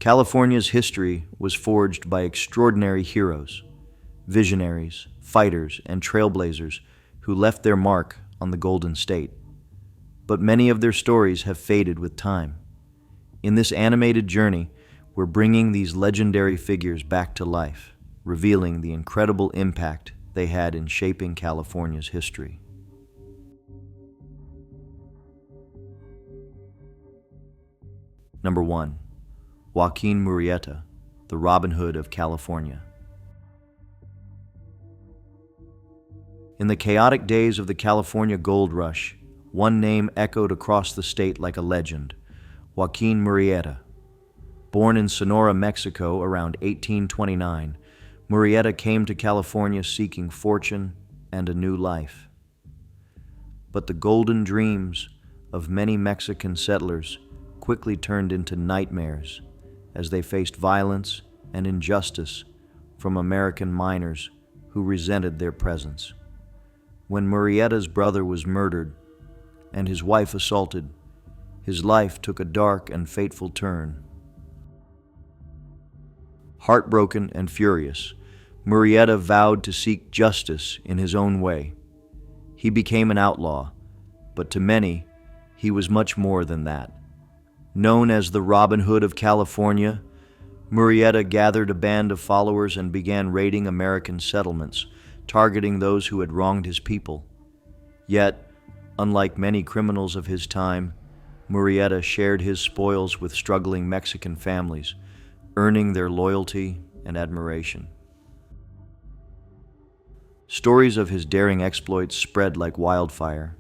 California's history was forged by extraordinary heroes, visionaries, fighters, and trailblazers who left their mark on the Golden State. But many of their stories have faded with time. In this animated journey, we're bringing these legendary figures back to life, revealing the incredible impact they had in shaping California's history. Number 1. Joaquín Murrieta, the Robin Hood of California. In the chaotic days of the California gold rush, one name echoed across the state like a legend: Joaquín Murrieta. Born in Sonora, Mexico around 1829, Murrieta came to California seeking fortune and a new life. But the golden dreams of many Mexican settlers quickly turned into nightmares as they faced violence and injustice from American miners who resented their presence. When Murrieta's brother was murdered and his wife assaulted, his life took a dark and fateful turn. Heartbroken and furious, Murrieta vowed to seek justice in his own way. He became an outlaw, but to many, he was much more than that. Known as the Robin Hood of California, Murrieta gathered a band of followers and began raiding American settlements, targeting those who had wronged his people. Yet, unlike many criminals of his time, Murrieta shared his spoils with struggling Mexican families, earning their loyalty and admiration. Stories of his daring exploits spread like wildfire.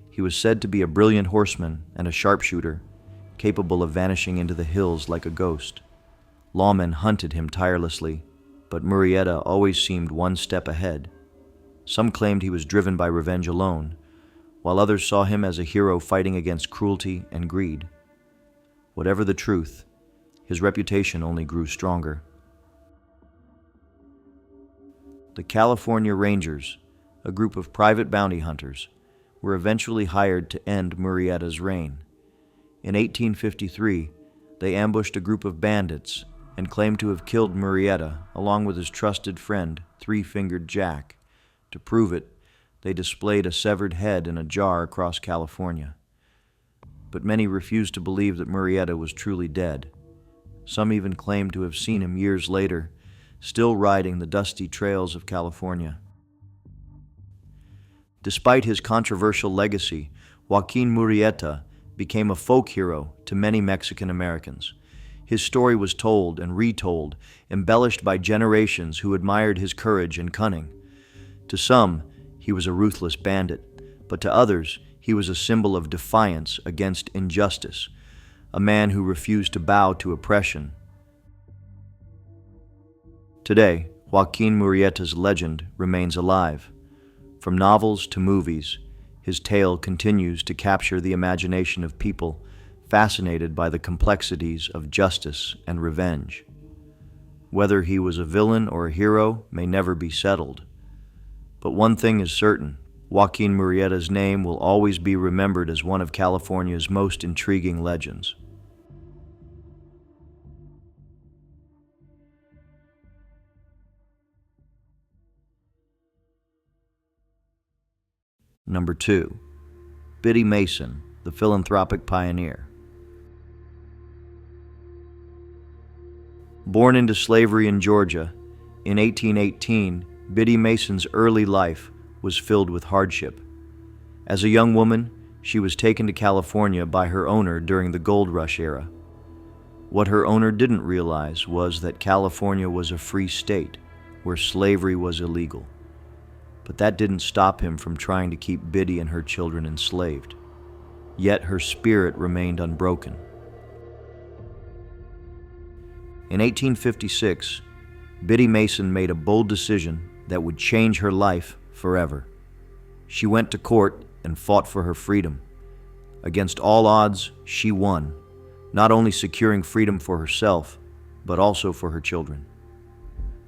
He was said to be a brilliant horseman and a sharpshooter, capable of vanishing into the hills like a ghost. Lawmen hunted him tirelessly, but Murrieta always seemed one step ahead. Some claimed he was driven by revenge alone, while others saw him as a hero fighting against cruelty and greed. Whatever the truth, his reputation only grew stronger. The California Rangers, a group of private bounty hunters, were eventually hired to end Murrieta's reign. In 1853, they ambushed a group of bandits and claimed to have killed Murrieta along with his trusted friend, Three-Fingered Jack. To prove it, they displayed a severed head in a jar across California. But many refused to believe that Murrieta was truly dead. Some even claimed to have seen him years later, still riding the dusty trails of California. Despite his controversial legacy, Joaquín Murrieta became a folk hero to many Mexican Americans. His story was told and retold, embellished by generations who admired his courage and cunning. To some, he was a ruthless bandit, but to others, he was a symbol of defiance against injustice, a man who refused to bow to oppression. Today, Joaquín Murrieta's legend remains alive. From novels to movies, his tale continues to capture the imagination of people fascinated by the complexities of justice and revenge. Whether he was a villain or a hero may never be settled. But one thing is certain: Joaquín Murrieta's name will always be remembered as one of California's most intriguing legends. Number 2. Biddy Mason, the philanthropic pioneer. Born into slavery in Georgia, in 1818, Biddy Mason's early life was filled with hardship. As a young woman, she was taken to California by her owner during the gold rush era. What her owner didn't realize was that California was a free state where slavery was illegal. But that didn't stop him from trying to keep Biddy and her children enslaved. Yet her spirit remained unbroken. In 1856, Biddy Mason made a bold decision that would change her life forever. She went to court and fought for her freedom. Against all odds, she won, not only securing freedom for herself, but also for her children.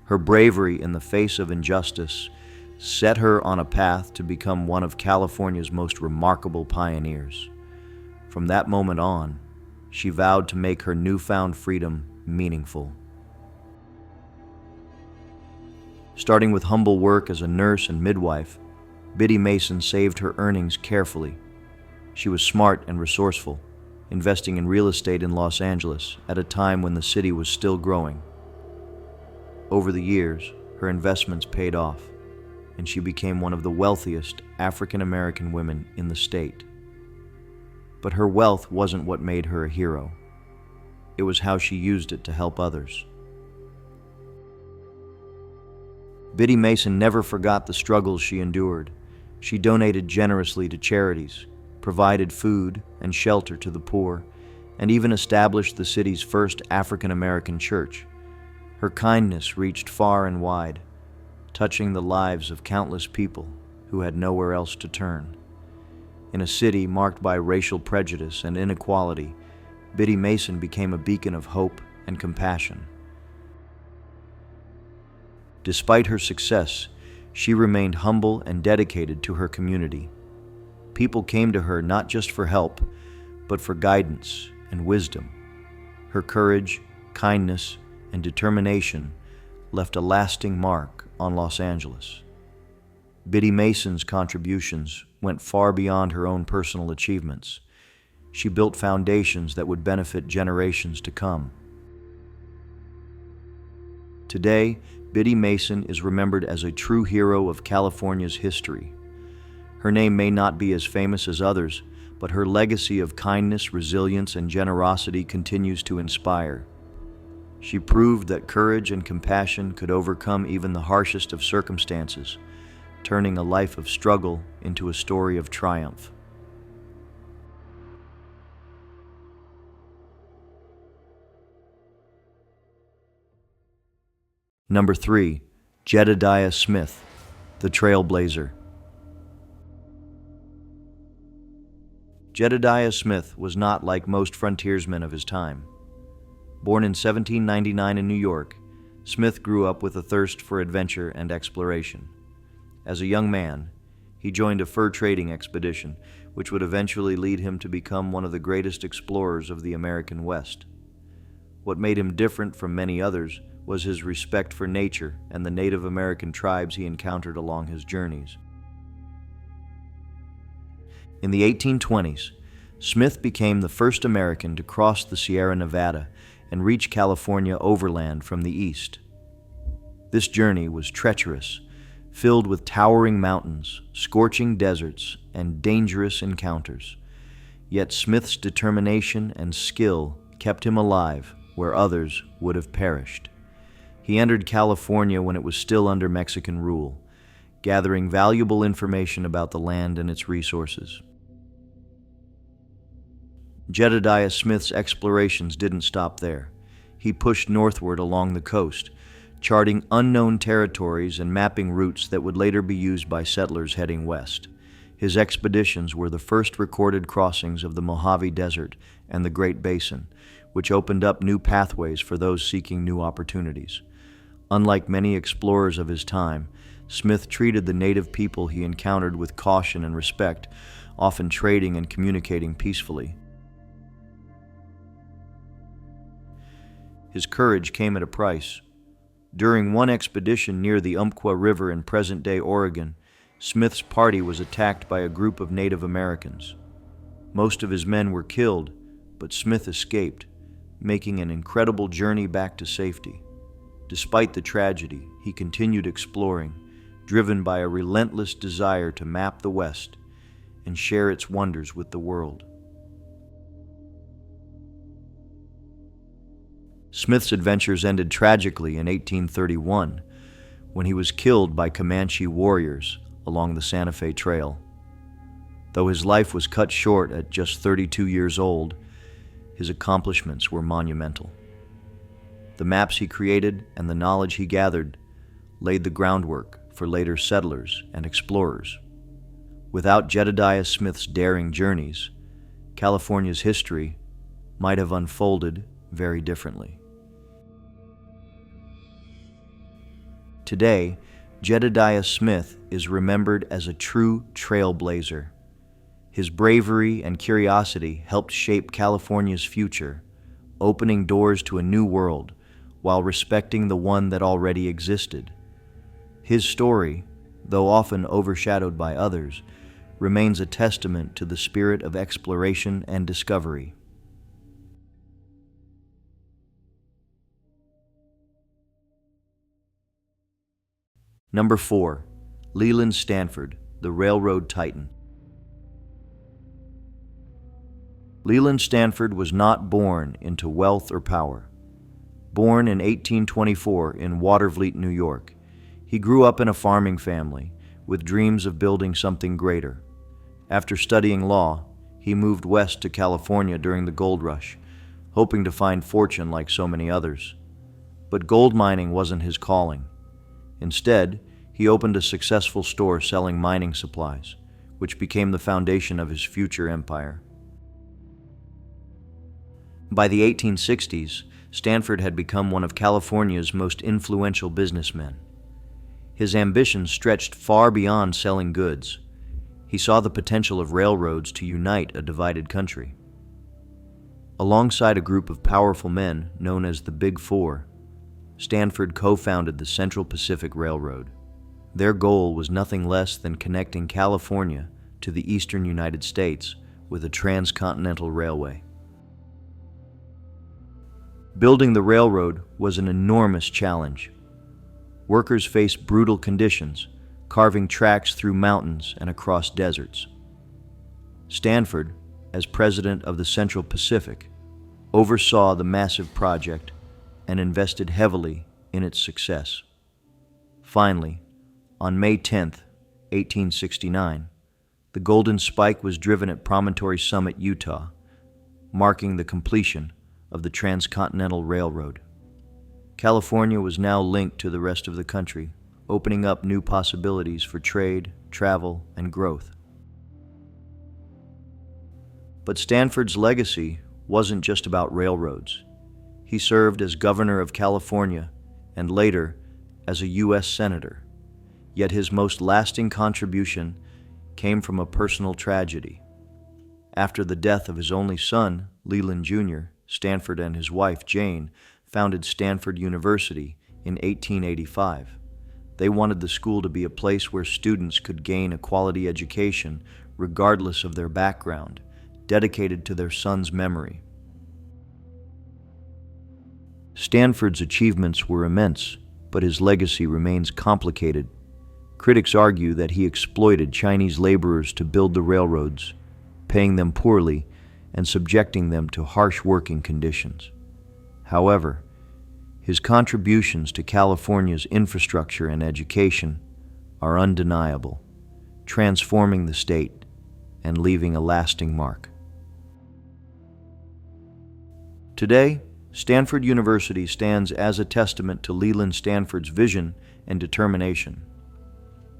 Her bravery in the face of injustice set her on a path to become one of California's most remarkable pioneers. From that moment on, she vowed to make her newfound freedom meaningful. Starting with humble work as a nurse and midwife, Biddy Mason saved her earnings carefully. She was smart and resourceful, investing in real estate in Los Angeles at a time when the city was still growing. Over the years, her investments paid off, and she became one of the wealthiest African American women in the state. But her wealth wasn't what made her a hero. It was how she used it to help others. Biddy Mason never forgot the struggles she endured. She donated generously to charities, provided food and shelter to the poor, and even established the city's first African American church. Her kindness reached far and wide, touching the lives of countless people who had nowhere else to turn. In a city marked by racial prejudice and inequality, Biddy Mason became a beacon of hope and compassion. Despite her success, she remained humble and dedicated to her community. People came to her not just for help, but for guidance and wisdom. Her courage, kindness, and determination left a lasting mark on Los Angeles. Biddy Mason's contributions went far beyond her own personal achievements. She built foundations that would benefit generations to come. Today, Biddy Mason is remembered as a true hero of California's history. Her name may not be as famous as others, but her legacy of kindness, resilience, and generosity continues to inspire. She proved that courage and compassion could overcome even the harshest of circumstances, turning a life of struggle into a story of triumph. Number 3, Jedediah Smith, the trailblazer. Jedediah Smith was not like most frontiersmen of his time. Born in 1799 in New York, Smith grew up with a thirst for adventure and exploration. As a young man, he joined a fur trading expedition, which would eventually lead him to become one of the greatest explorers of the American West. What made him different from many others was his respect for nature and the Native American tribes he encountered along his journeys. In the 1820s, Smith became the first American to cross the Sierra Nevada and reach California overland from the east. This journey was treacherous, filled with towering mountains, scorching deserts, and dangerous encounters. Yet Smith's determination and skill kept him alive where others would have perished. He entered California when it was still under Mexican rule, gathering valuable information about the land and its resources. Jedediah Smith's explorations didn't stop there. He pushed northward along the coast, charting unknown territories and mapping routes that would later be used by settlers heading west. His expeditions were the first recorded crossings of the Mojave Desert and the Great Basin, which opened up new pathways for those seeking new opportunities. Unlike many explorers of his time, Smith treated the native people he encountered with caution and respect, often trading and communicating peacefully. His courage came at a price. During one expedition near the Umpqua River in present-day Oregon, Smith's party was attacked by a group of Native Americans. Most of his men were killed, but Smith escaped, making an incredible journey back to safety. Despite the tragedy, he continued exploring, driven by a relentless desire to map the West and share its wonders with the world. Smith's adventures ended tragically in 1831, when he was killed by Comanche warriors along the Santa Fe Trail. Though his life was cut short at just 32 years old, his accomplishments were monumental. The maps he created and the knowledge he gathered laid the groundwork for later settlers and explorers. Without Jedediah Smith's daring journeys, California's history might have unfolded very differently. Today, Jedediah Smith is remembered as a true trailblazer. His bravery and curiosity helped shape California's future, opening doors to a new world while respecting the one that already existed. His story, though often overshadowed by others, remains a testament to the spirit of exploration and discovery. Number 4. Leland Stanford, the Railroad Titan. Leland Stanford was not born into wealth or power. Born in 1824 in Watervliet, New York, he grew up in a farming family with dreams of building something greater. After studying law, he moved west to California during the gold rush, hoping to find fortune like so many others. But gold mining wasn't his calling. Instead, he opened a successful store selling mining supplies, which became the foundation of his future empire. By the 1860s, Stanford had become one of California's most influential businessmen. His ambitions stretched far beyond selling goods. He saw the potential of railroads to unite a divided country. Alongside a group of powerful men known as the Big Four, Stanford co-founded the Central Pacific Railroad. Their goal was nothing less than connecting California to the eastern United States with a transcontinental railway. Building the railroad was an enormous challenge. Workers faced brutal conditions, carving tracks through mountains and across deserts. Stanford, as president of the Central Pacific, oversaw the massive project and invested heavily in its success. Finally, on May 10, 1869, the Golden Spike was driven at Promontory Summit, Utah, marking the completion of the Transcontinental Railroad. California was now linked to the rest of the country, opening up new possibilities for trade, travel, and growth. But Stanford's legacy wasn't just about railroads. He served as governor of California and later as a U.S. senator. Yet his most lasting contribution came from a personal tragedy. After the death of his only son, Leland Jr., Stanford and his wife, Jane, founded Stanford University in 1885. They wanted the school to be a place where students could gain a quality education regardless of their background, dedicated to their son's memory. Stanford's achievements were immense, but his legacy remains complicated. Critics argue that he exploited Chinese laborers to build the railroads, paying them poorly and subjecting them to harsh working conditions. However, his contributions to California's infrastructure and education are undeniable, transforming the state and leaving a lasting mark. Today, Stanford University stands as a testament to Leland Stanford's vision and determination.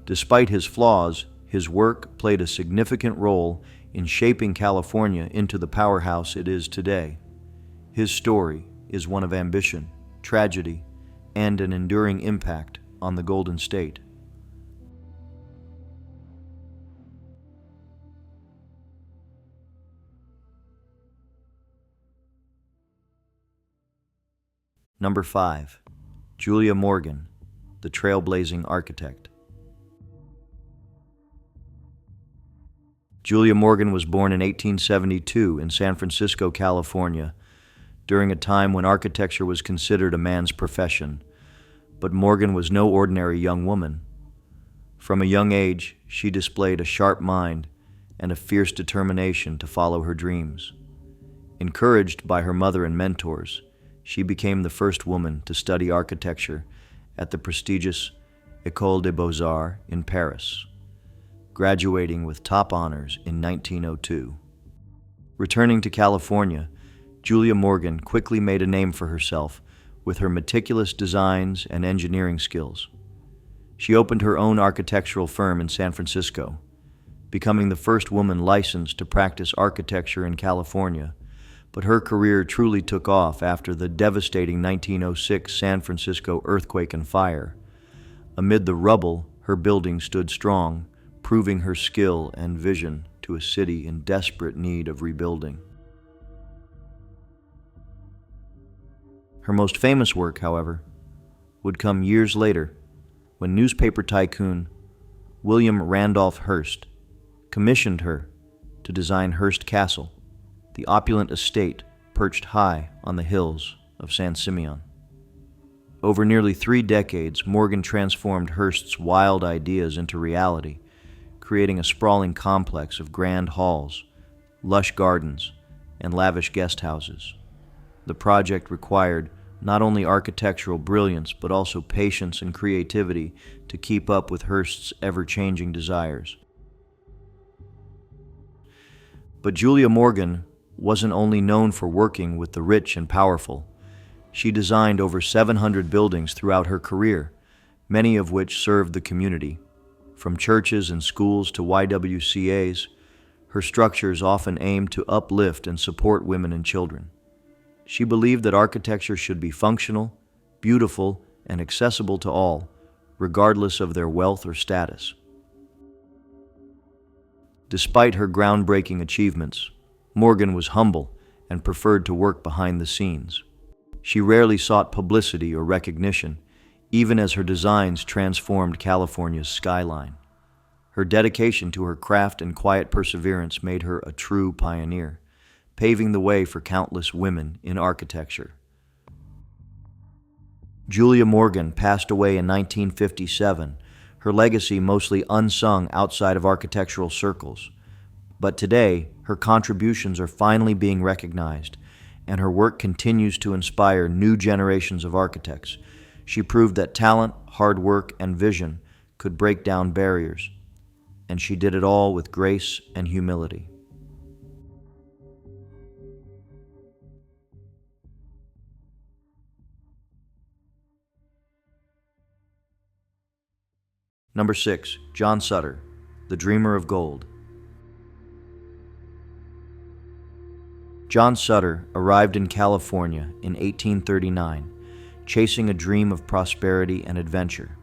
Despite his flaws, his work played a significant role in shaping California into the powerhouse it is today. His story is one of ambition, tragedy, and an enduring impact on the Golden State. Number 5. Julia Morgan, the trailblazing architect. Julia Morgan was born in 1872 in San Francisco, California, during a time when architecture was considered a man's profession. But Morgan was no ordinary young woman. From a young age, she displayed a sharp mind and a fierce determination to follow her dreams. Encouraged by her mother and mentors, she became the first woman to study architecture at the prestigious École des Beaux-Arts in Paris, graduating with top honors in 1902. Returning to California, Julia Morgan quickly made a name for herself with her meticulous designs and engineering skills. She opened her own architectural firm in San Francisco, becoming the first woman licensed to practice architecture in California. But her career truly took off after the devastating 1906 San Francisco earthquake and fire. Amid the rubble, her building stood strong, proving her skill and vision to a city in desperate need of rebuilding. Her most famous work, however, would come years later when newspaper tycoon William Randolph Hearst commissioned her to design Hearst Castle, the opulent estate perched high on the hills of San Simeon. Over nearly 3 decades, Morgan transformed Hearst's wild ideas into reality, creating a sprawling complex of grand halls, lush gardens, and lavish guest houses. The project required not only architectural brilliance but also patience and creativity to keep up with Hearst's ever-changing desires. But Julia Morgan wasn't only known for working with the rich and powerful. She designed over 700 buildings throughout her career, many of which served the community. From churches and schools to YWCAs, her structures often aimed to uplift and support women and children. She believed that architecture should be functional, beautiful, and accessible to all, regardless of their wealth or status. Despite her groundbreaking achievements, Morgan was humble and preferred to work behind the scenes. She rarely sought publicity or recognition, even as her designs transformed California's skyline. Her dedication to her craft and quiet perseverance made her a true pioneer, paving the way for countless women in architecture. Julia Morgan passed away in 1957, her legacy mostly unsung outside of architectural circles. But today, her contributions are finally being recognized, and her work continues to inspire new generations of architects. She proved that talent, hard work, and vision could break down barriers, and she did it all with grace and humility. Number 6, John Sutter, the Dreamer of Gold. John Sutter arrived in California in 1839, chasing a dream of prosperity and adventure.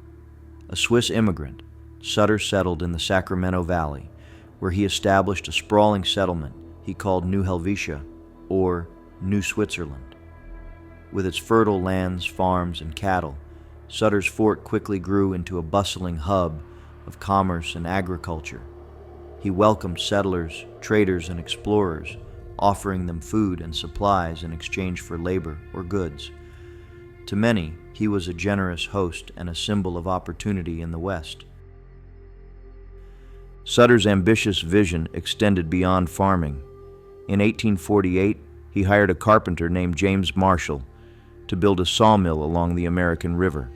A Swiss immigrant, Sutter settled in the Sacramento Valley, where he established a sprawling settlement he called New Helvetia, or New Switzerland. With its fertile lands, farms, and cattle, Sutter's fort quickly grew into a bustling hub of commerce and agriculture. He welcomed settlers, traders, and explorers, offering them food and supplies in exchange for labor or goods. To many, he was a generous host and a symbol of opportunity in the West. Sutter's ambitious vision extended beyond farming. In 1848, he hired a carpenter named James Marshall to build a sawmill along the American River.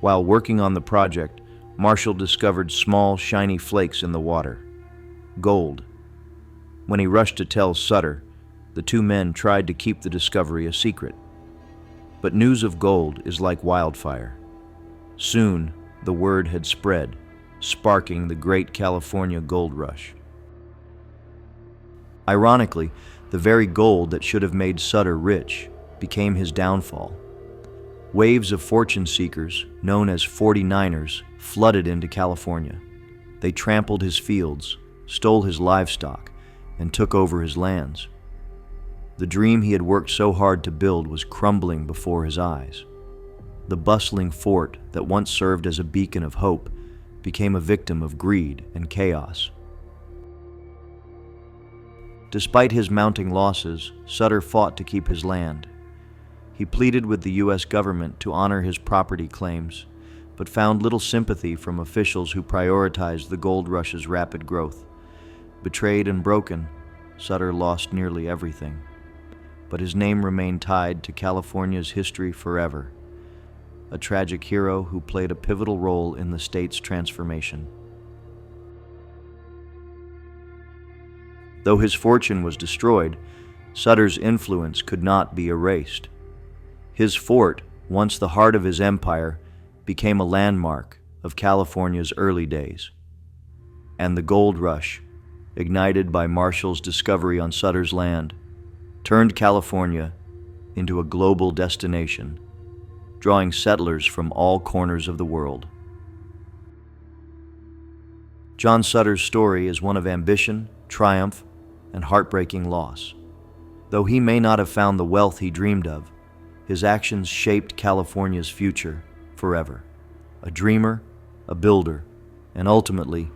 While working on the project, Marshall discovered small, shiny flakes in the water, gold. When he rushed to tell Sutter, the two men tried to keep the discovery a secret. But news of gold is like wildfire. Soon, the word had spread, sparking the great California gold rush. Ironically, the very gold that should have made Sutter rich became his downfall. Waves of fortune seekers, known as 49ers, flooded into California. They trampled his fields, stole his livestock, and took over his lands. The dream he had worked so hard to build was crumbling before his eyes. The bustling fort that once served as a beacon of hope became a victim of greed and chaos. Despite his mounting losses, Sutter fought to keep his land. He pleaded with the U.S. government to honor his property claims, but found little sympathy from officials who prioritized the gold rush's rapid growth. Betrayed and broken, Sutter lost nearly everything. But his name remained tied to California's history forever, a tragic hero who played a pivotal role in the state's transformation. Though his fortune was destroyed, Sutter's influence could not be erased. His fort, once the heart of his empire, became a landmark of California's early days. And the gold rush, ignited by Marshall's discovery on Sutter's land, turned California into a global destination, drawing settlers from all corners of the world. John Sutter's story is one of ambition, triumph, and heartbreaking loss. Though he may not have found the wealth he dreamed of, His actions shaped California's future forever. A dreamer, a builder, and ultimately,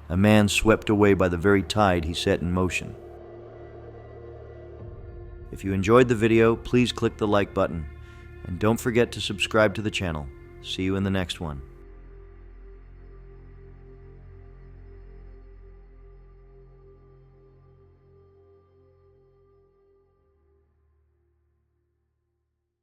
a man swept away by the very tide he set in motion. If you enjoyed the video, please click the like button, and don't forget to subscribe to the channel. See you in the next one.